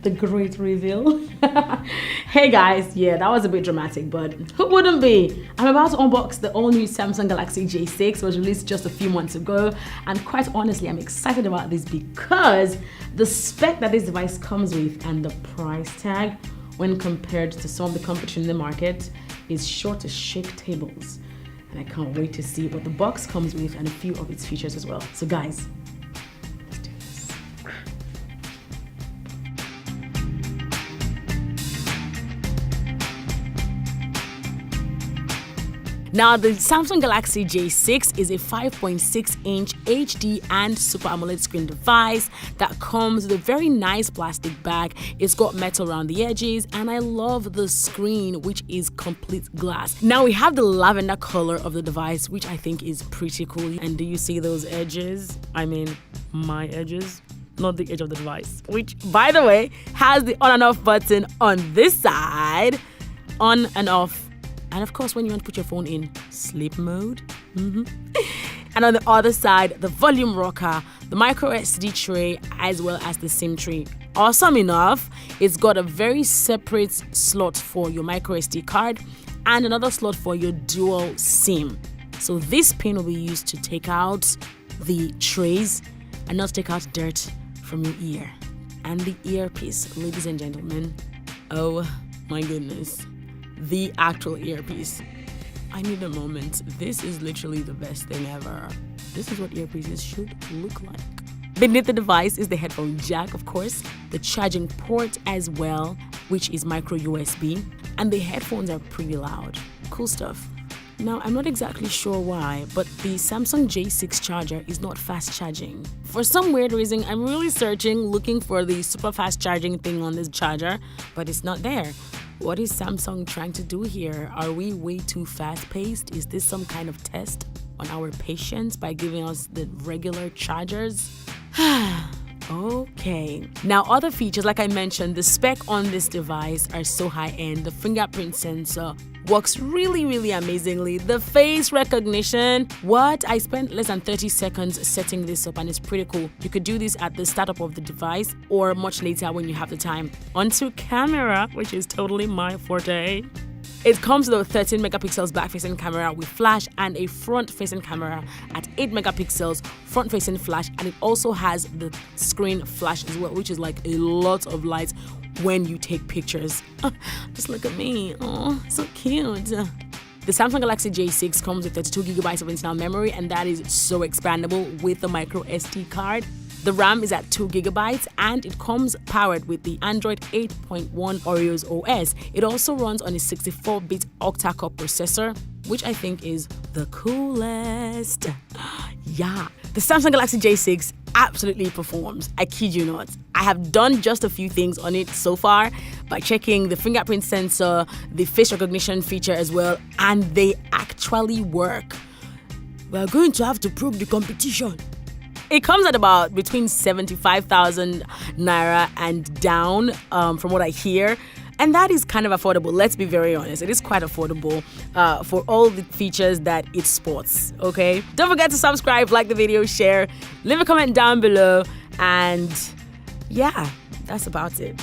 the great reveal. Hey guys, yeah, that was a bit dramatic, but who wouldn't be? I'm about to unbox the all-new Samsung Galaxy J6. It was released just a few months ago, and quite honestly, I'm excited about this because the spec that this device comes with and the price tag, when compared to some of the competition in the market, is sure to shake tables. And I can't wait to see what the box comes with and a few of its features as well. So guys, let's do this. Now, the Samsung Galaxy J6 is a 5.6-inch HD and Super AMOLED screen device that comes with a very nice plastic bag. It's got metal around the edges, and I love the screen, which is complete glass. Now, we have the lavender color of the device, which I think is pretty cool. And do you see those edges? I mean, my edges? Not the edge of the device, which, by the way, has the on and off button on this side, on and off. And of course, when you want to put your phone in sleep mode. And on the other side, the volume rocker, the micro SD tray, as well as the SIM tray. Awesome enough, it's got a very separate slot for your micro SD card and another slot for your dual SIM. So this pin will be used to take out the trays and not take out dirt from your ear. And the earpiece, ladies and gentlemen, oh my goodness. The actual earpiece. I need a moment. This is literally the best thing ever. This is what earpieces should look like. Beneath the device is the headphone jack, of course, the charging port as well, which is micro USB, and the headphones are pretty loud. Cool stuff. Now, I'm not exactly sure why, but the Samsung J6 charger is not fast charging. For some weird reason, I'm really searching, looking for the super fast charging thing on this charger, but it's not there. What is Samsung trying to do here? Are we way too fast-paced? Is this some kind of test on our patience by giving us the regular chargers? Okay. Now, other features, like I mentioned, the spec on this device are so high-end. The fingerprint sensor works really amazingly. The face recognition, what? I spent less than 30 seconds setting this up and it's pretty cool. You could do this at the startup of the device or much later when you have the time. Onto camera, which is totally my forte. It comes with a 13 megapixels back-facing camera with flash and a front-facing camera at 8 megapixels front-facing flash, and it also has the screen flash as well, which is like a lot of light when you take pictures. Just look at me. Oh, so cute. The Samsung Galaxy J6 comes with 32 gigabytes of internal memory, and that is so expandable with the micro SD card. The RAM is at 2 gigabytes and it comes powered with the Android 8.1 Oreos OS. It also runs on a 64-bit octa-core processor, which I think is the coolest. Yeah, the Samsung Galaxy J6 absolutely performs. I kid you not. I have done just a few things on it so far by checking the fingerprint sensor, the face recognition feature as well, and they actually work. We're going to have to probe the competition. It comes at about between 75,000 naira and down, from what I hear. And that is kind of affordable. Let's be very honest. It is quite affordable for all the features that it sports, okay? Don't forget to subscribe, like the video, share, leave a comment down below. And yeah, that's about it.